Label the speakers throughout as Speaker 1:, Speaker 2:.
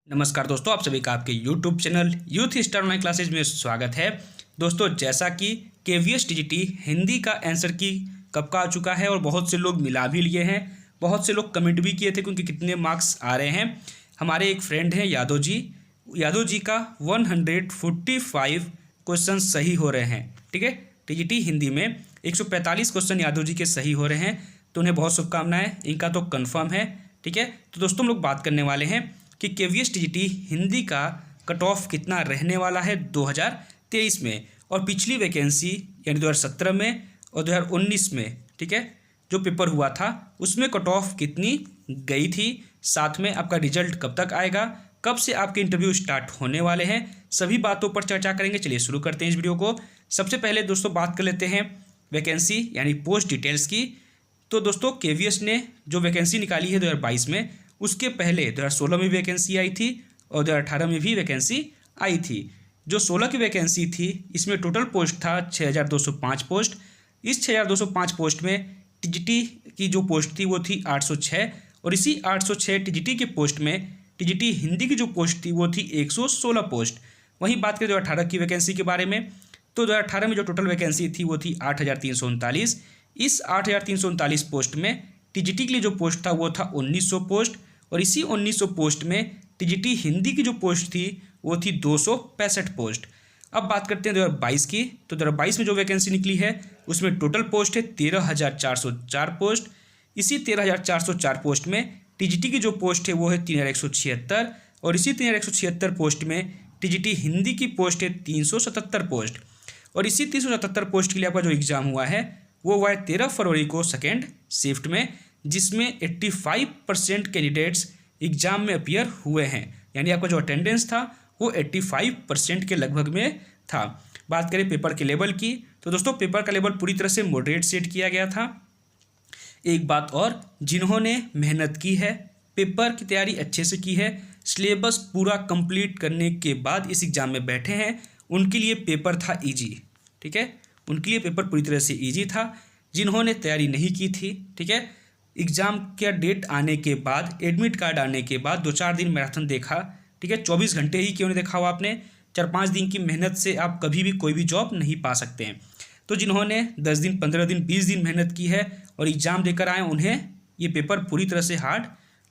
Speaker 1: नमस्कार दोस्तों, आप सभी का आपके YouTube channel youth star online classes में स्वागत है। दोस्तों, जैसा कि KVS TGT हिंदी का आंसर की कब का आ चुका है और बहुत से लोग मिला भी लिए हैं, बहुत से लोग कमेंट भी किए थे क्योंकि कितने मार्क्स आ रहे हैं। हमारे एक फ्रेंड हैं यादव जी का 145 क्वेश्चन सही हो रहे हैं। ठीक है, TGT हिंदी में 145 क्वेश्चन यादव जी के सही हो रहे हैं, तो उन्हें बहुत शुभकामनाएं। इनका तो कन्फर्म है। ठीक है, तो दोस्तों हम लोग बात करने वाले हैं कि KVS TGT हिंदी का कट ऑफ कितना रहने वाला है 2023 में, और पिछली वैकेंसी यानी 2017 में और 2019 में, ठीक है, जो पेपर हुआ था उसमें कट ऑफ कितनी गई थी, साथ में आपका रिजल्ट कब तक आएगा, कब से आपके इंटरव्यू स्टार्ट होने वाले हैं, सभी बातों पर चर्चा करेंगे। चलिए शुरू करते हैं इस वीडियो को। सबसे पहले दोस्तों बात कर लेते हैं वैकेंसी यानी पोस्ट डिटेल्स की। तो दोस्तों KVS ने जो वैकेंसी निकाली है 2022 में, उसके पहले 2016 में वैकेंसी आई थी और 2018 में भी वैकेंसी आई थी। जो 16 की वैकेंसी थी इसमें टोटल पोस्ट था 6205 पोस्ट। इस 6205 पोस्ट में TGT की जो पोस्ट थी वो थी 806, और इसी 806 TGT के पोस्ट में TGT हिंदी की जो पोस्ट थी वो थी 116 पोस्ट। वहीं बात करें 2018 की वैकेंसी के बारे में, तो 2018 में जो टोटल वैकेंसी थी वो थी 8339। इस 8339 पोस्ट में TGT के लिए जो पोस्ट था वो था 1900 पोस्ट, और इसी 1900 पोस्ट में TGT हिंदी की जो पोस्ट थी वो थी 265 पोस्ट। अब बात करते हैं 2022 की। तो 2022 में जो वैकेंसी निकली है उसमें टोटल पोस्ट है 13,404 पोस्ट। इसी 13,404 पोस्ट में TGT की जो पोस्ट है वो है 3,176, और इसी 3,176 पोस्ट में TGT हिंदी की पोस्ट है 377 पोस्ट। और इसी 377 पोस्ट के लिए आपका जो एग्ज़ाम हुआ है वो हुआ है 13 फरवरी को सेकेंड शिफ्ट में, जिसमें 85% कैंडिडेट्स एग्ज़ाम में अपीयर हुए हैं, यानी आपका जो अटेंडेंस था वो 85% के लगभग में था। बात करें पेपर के लेवल की, तो दोस्तों पेपर का लेवल पूरी तरह से मॉडरेट सेट किया गया था। एक बात और, जिन्होंने मेहनत की है, पेपर की तैयारी अच्छे से की है, सिलेबस पूरा कंप्लीट करने के बाद इस एग्ज़ाम में बैठे हैं, उनके लिए पेपर था ईजी। ठीक है, उनके लिए पेपर पूरी तरह से ईजी था। जिन्होंने तैयारी नहीं की थी, ठीक है, एग्ज़ाम का डेट आने के बाद, एडमिट कार्ड आने के बाद 2-4 दिन मैराथन देखा। ठीक है, 24 घंटे ही क्यों नहीं देखा हुआ आपने, 4-5 दिन की मेहनत से आप कभी भी कोई भी जॉब नहीं पा सकते हैं। तो जिन्होंने 10 दिन, 15 दिन, 20 दिन मेहनत की है और एग्ज़ाम देकर आए, उन्हें ये पेपर पूरी तरह से हार्ड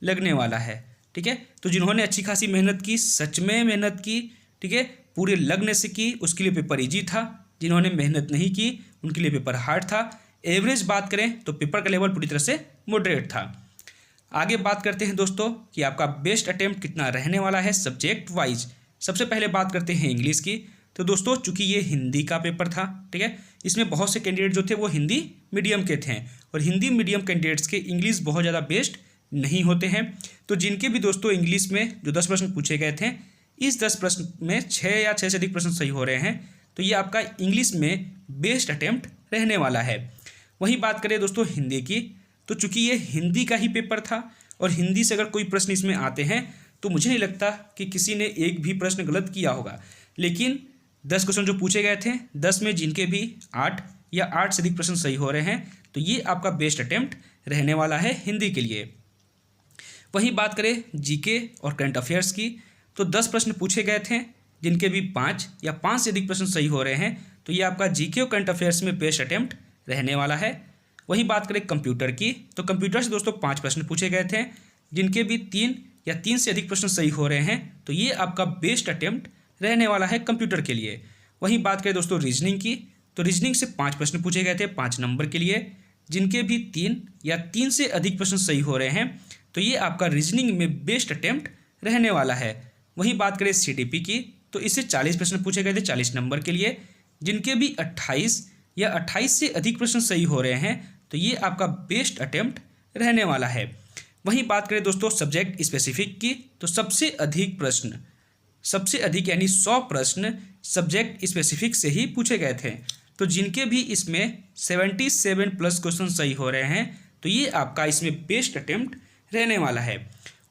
Speaker 1: लगने वाला है। ठीक है, तो जिन्होंने अच्छी खासी मेहनत की, सच में मेहनत की, ठीक है, पूरे लगने से की, उसके लिए पेपर ईजी था। जिन्होंने मेहनत नहीं की उनके लिए पेपर हार्ड था। एवरेज बात करें तो पेपर का लेवल पूरी तरह से मॉडरेट था। आगे बात करते हैं दोस्तों कि आपका बेस्ट अटेम्प्ट कितना रहने वाला है सब्जेक्ट वाइज। सबसे पहले बात करते हैं इंग्लिश की। तो दोस्तों चूंकि ये हिंदी का पेपर था, ठीक है, इसमें बहुत से कैंडिडेट जो थे वो हिंदी मीडियम के थे, और हिंदी मीडियम कैंडिडेट्स के इंग्लिश बहुत ज़्यादा बेस्ट नहीं होते हैं। तो जिनके भी दोस्तों इंग्लिश में जो 10 प्रश्न पूछे गए थे, इस 10 प्रश्न में 6 या 6 से अधिक प्रश्न सही हो रहे हैं, तो ये आपका इंग्लिश में बेस्ट अटेम्प्ट रहने वाला है। वहीं बात करें दोस्तों हिंदी की, तो चूंकि ये हिंदी का ही पेपर था और हिंदी से अगर कोई प्रश्न इसमें आते हैं तो मुझे नहीं लगता कि किसी ने एक भी प्रश्न गलत किया होगा। लेकिन 10 क्वेश्चन जो पूछे गए थे, 10 में जिनके भी 8 या 8 से अधिक प्रश्न सही हो रहे हैं, तो ये आपका बेस्ट अटेम्प्ट रहने वाला है हिंदी के लिए। वहीं बात करें जीके और करंट अफेयर्स की, तो 10 प्रश्न पूछे गए थे, जिनके भी 5 या 5 से अधिक प्रश्न सही हो रहे हैं, तो ये आपका जीके और करंट अफेयर्स में बेस्ट अटेम्प्ट रहने वाला है। वहीं बात करें कंप्यूटर की, तो कंप्यूटर से दोस्तों 5 प्रश्न पूछे गए थे, जिनके भी 3 या 3 से अधिक प्रश्न सही हो रहे हैं, तो ये आपका बेस्ट अटेम्प्ट रहने वाला है कंप्यूटर के लिए। वहीं बात करें दोस्तों रीजनिंग की, तो रीजनिंग से 5 प्रश्न पूछे गए थे 5 नंबर के लिए, जिनके भी 3 या 3 से अधिक प्रश्न सही हो रहे हैं, तो ये आपका रीजनिंग में बेस्ट अटेम्प्ट रहने वाला है। वहीं बात करें CDP की, तो इससे 40 प्रश्न पूछे गए थे 40 नंबर के लिए, जिनके भी 28 या 28 से अधिक प्रश्न सही हो रहे हैं, तो ये आपका बेस्ट अटेम्प्ट रहने वाला है। वहीं बात करें दोस्तों सब्जेक्ट स्पेसिफिक की, तो सबसे अधिक यानी 100 प्रश्न सब्जेक्ट स्पेसिफिक से ही पूछे गए थे, तो जिनके भी इसमें 77 प्लस क्वेश्चन सही हो रहे हैं, तो ये आपका इसमें बेस्ट अटेम्प्ट रहने वाला है।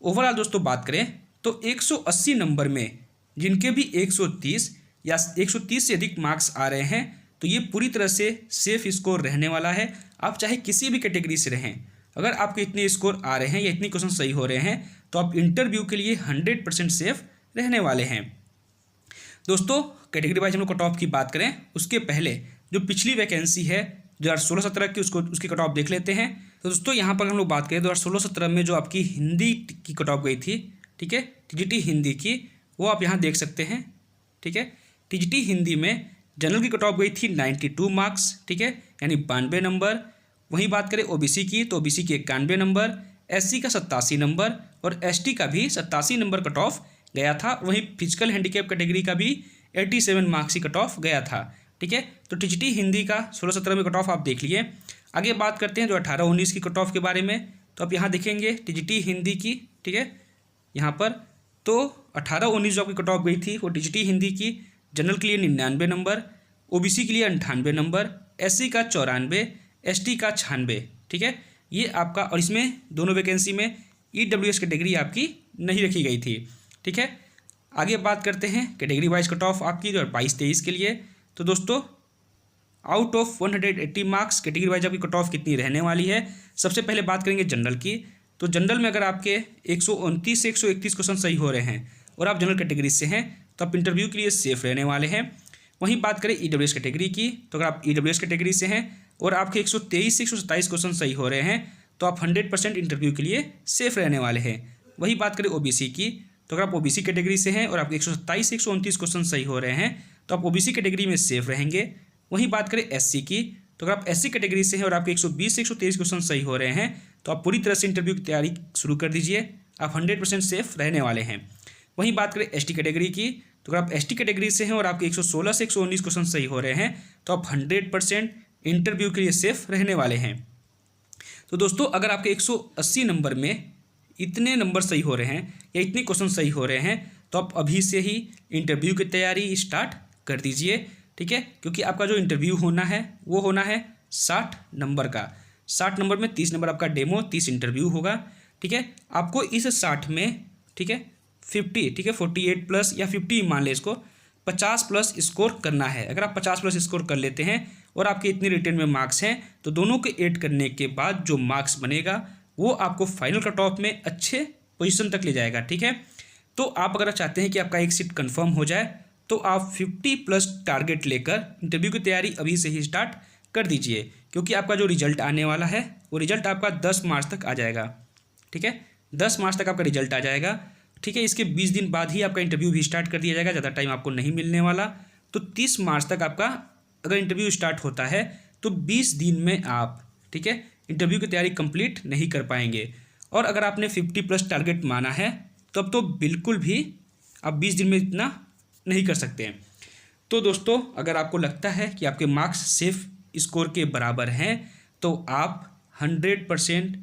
Speaker 1: ओवरऑल दोस्तों बात करें तो 180 नंबर में जिनके भी 130 या 130 से अधिक मार्क्स आ रहे हैं, तो ये पूरी तरह से सेफ स्कोर रहने वाला है। आप चाहे किसी भी कैटेगरी से रहें, अगर आपके इतने स्कोर आ रहे हैं या इतनी क्वेश्चन सही हो रहे हैं, तो आप इंटरव्यू के लिए 100% सेफ रहने वाले हैं। दोस्तों कैटेगरी वाइज हम लोग कट ऑफ की बात करें उसके पहले जो पिछली वैकेंसी है 2016-17 की उसकी कट ऑफ देख लेते हैं। तो दोस्तों यहाँ पर हम लोग बात करें 2016-17 में जो आपकी हिंदी की कट ऑफ गई थी, ठीक है, टीजीटी हिंदी की, वो आप यहाँ देख सकते हैं, ठीक है। टीजीटी हिंदी में जनरल की कट ऑफ गई थी 92 मार्क्स, ठीक है, यानी 92 नंबर। वहीं बात करें ओबीसी की तो ओबीसी की 91 नंबर, एससी का 87 नंबर और एसटी का भी 87 नंबर कट ऑफ गया था। वहीं फिजिकल हैंडीकैप कैटेगरी का भी 87 मार्क्स की कट ऑफ गया था, ठीक है। तो टीजीटी हिंदी का 16-17 में कट ऑफ आप देख लिए। आगे बात करते हैं जो 18-19 की कट ऑफ के बारे में। तो आप यहाँ देखेंगे टीजीटी हिंदी की, ठीक है, यहाँ पर तो 18-19 जो आपकी कट ऑफ गई थी वो टीजीटी हिंदी की जनरल के लिए 99 नंबर, ओबीसी के लिए 98 नंबर, एससी का 94, एसटी का 96, ठीक है, ये आपका। और इसमें दोनों वैकेंसी में ईडब्ल्यूएस कैटेगरी आपकी नहीं रखी गई थी, ठीक है। आगे बात करते हैं कैटेगरी वाइज कट ऑफ आपकी जो 22-23 के लिए। तो दोस्तों out of 180 marks category wise आपकी कट ऑफ कितनी रहने वाली है। सबसे पहले बात करेंगे जनरल की। तो जनरल में अगर आपके 129 से 131 क्वेश्चन सही हो रहे हैं और आप जनरल कैटेगरी से हैं तो आप इंटरव्यू के लिए सेफ रहने वाले हैं। वहीं बात करें ईडब्ल्यूएस कैटेगरी की, तो अगर आप ईडब्ल्यूएस कैटेगरी से हैं और आपके 123 से 127 क्वेश्चन सही हो रहे हैं तो आप 100% इंटरव्यू के लिए सेफ रहने वाले हैं। वही बात करें ओबीसी की, तो अगर आप ओबीसी कैटेगरी से हैं और आपके 127 से 129 क्वेश्चन सही हो रहे हैं तो आप ओबीसी कैटेगरी में सेफ रहेंगे। वहीं बात करें एससी की, तो अगर आप एससी कैटेगरी से हैं और आपके 120 से 123 क्वेश्चन सही हो रहे हैं तो आप पूरी तरह से इंटरव्यू की तैयारी शुरू कर दीजिए, आप 100% सेफ रहने वाले हैं। वहीं बात करें एसटी कैटेगरी की, तो अगर आप एसटी कैटेगरी से हैं और आपके 116 से 119 क्वेश्चन सही हो रहे हैं तो आप 100% इंटरव्यू के लिए सेफ रहने वाले हैं। तो दोस्तों अगर आपके 180 नंबर में इतने नंबर सही हो रहे हैं या इतने क्वेश्चन सही हो रहे हैं तो आप अभी से ही इंटरव्यू की तैयारी स्टार्ट कर दीजिए, ठीक है, क्योंकि आपका जो इंटरव्यू होना है वो होना है 60 नंबर का। 60 नंबर में 30 नंबर आपका डेमो, 30 इंटरव्यू होगा, ठीक है। आपको इस 60 में, ठीक है, 50, ठीक है, 48 प्लस या 50 मान ले इसको, 50 प्लस स्कोर करना है। अगर आप 50 प्लस स्कोर कर लेते हैं और आपके इतने रिटर्न में मार्क्स हैं तो दोनों के ऐड करने के बाद जो मार्क्स बनेगा वो आपको फाइनल कट ऑफ में अच्छे पोजीशन तक ले जाएगा, ठीक है। तो आप अगर चाहते हैं कि आपका एक सीट कंफर्म हो जाए तो आप 50 प्लस टारगेट लेकर इंटरव्यू की तैयारी अभी से ही स्टार्ट कर दीजिए, क्योंकि आपका जो रिजल्ट आने वाला है वो रिजल्ट आपका 10 मार्च तक आ जाएगा, ठीक है, 10 मार्च तक आपका रिजल्ट आ जाएगा, ठीक है। इसके 20 दिन बाद ही आपका इंटरव्यू भी स्टार्ट कर दिया जाएगा, ज़्यादा टाइम आपको नहीं मिलने वाला। तो 30 मार्च तक आपका अगर इंटरव्यू स्टार्ट होता है तो 20 दिन में आप, ठीक है, इंटरव्यू की तैयारी कंप्लीट नहीं कर पाएंगे। और अगर आपने 50 प्लस टारगेट माना है तो अब तो बिल्कुल भी आप 20 दिन में इतना नहीं कर सकते हैं। तो दोस्तों अगर आपको लगता है कि आपके मार्क्स सेफ स्कोर के बराबर हैं तो आप 100%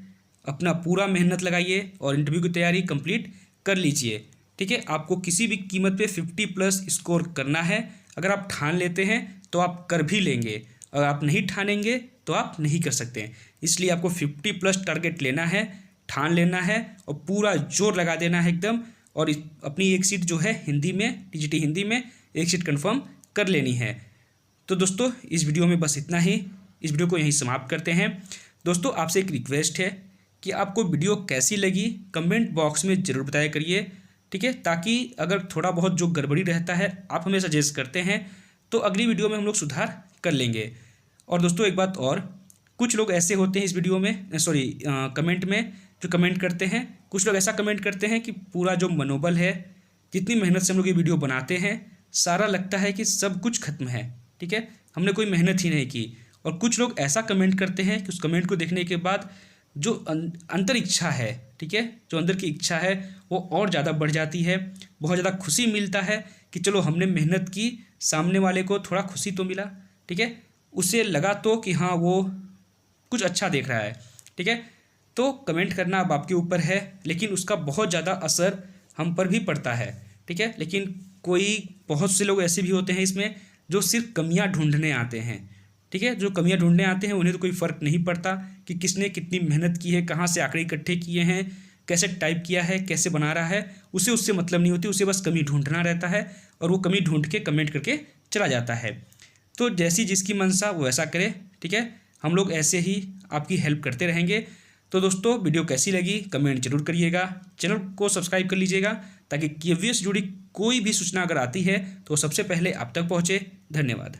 Speaker 1: अपना पूरा मेहनत लगाइए और इंटरव्यू की तैयारी कंप्लीट कर लीजिए, ठीक है। आपको किसी भी कीमत पे 50 प्लस स्कोर करना है। अगर आप ठान लेते हैं तो आप कर भी लेंगे, अगर आप नहीं ठानेंगे तो आप नहीं कर सकते हैं। इसलिए आपको 50 प्लस टारगेट लेना है, ठान लेना है और पूरा जोर लगा देना है एकदम, और अपनी एक सीट जो है हिंदी में, टीजीटी हिंदी में एक सीट कंफर्म कर लेनी है। तो दोस्तों इस वीडियो में बस इतना ही, इस वीडियो को यहीं समाप्त करते हैं। दोस्तों आपसे एक रिक्वेस्ट है कि आपको वीडियो कैसी लगी कमेंट बॉक्स में ज़रूर बताया करिए, ठीक है, ताकि अगर थोड़ा बहुत जो गड़बड़ी रहता है आप हमें सजेस्ट करते हैं तो अगली वीडियो में हम लोग सुधार कर लेंगे। और दोस्तों एक बात और, कुछ लोग ऐसे होते हैं इस वीडियो में, कमेंट में जो कमेंट करते हैं, कुछ लोग ऐसा कमेंट करते हैं कि पूरा जो मनोबल है, जितनी मेहनत से हम लोग ये वीडियो बनाते हैं, सारा लगता है कि सब कुछ खत्म है, ठीक है, हमने कोई मेहनत ही नहीं की। और कुछ लोग ऐसा कमेंट करते हैं कि उस कमेंट को देखने के बाद जो अंतर इच्छा है, ठीक है, जो अंदर की इच्छा है वो और ज़्यादा बढ़ जाती है, बहुत ज़्यादा खुशी मिलता है कि चलो हमने मेहनत की, सामने वाले को थोड़ा खुशी तो मिला, ठीक है, उसे लगा तो कि हाँ वो कुछ अच्छा देख रहा है, ठीक है। तो कमेंट करना अब आपके ऊपर है, लेकिन उसका बहुत ज़्यादा असर हम पर भी पड़ता है, ठीक है। लेकिन बहुत से लोग ऐसे भी होते हैं इसमें जो सिर्फ कमियां ढूंढने आते हैं, ठीक है, जो कमियां ढूंढने आते हैं उन्हें तो कोई फ़र्क नहीं पड़ता कि किसने कितनी मेहनत की है, कहाँ से आंकड़े इकट्ठे किए हैं, कैसे टाइप किया है, कैसे बना रहा है, उससे मतलब नहीं होती, उसे बस कमी ढूंढना रहता है और वो कमी ढूंढ के कमेंट करके चला जाता है। तो जैसी जिसकी मंशा वो ऐसा करे, ठीक है, हम लोग ऐसे ही आपकी हेल्प करते रहेंगे। तो दोस्तों वीडियो कैसी लगी कमेंट जरूर करिएगा, चैनल को सब्सक्राइब कर लीजिएगा ताकि केवीएस जुड़ी कोई भी सूचना अगर आती है तो सबसे पहले आप तक पहुँचे। धन्यवाद।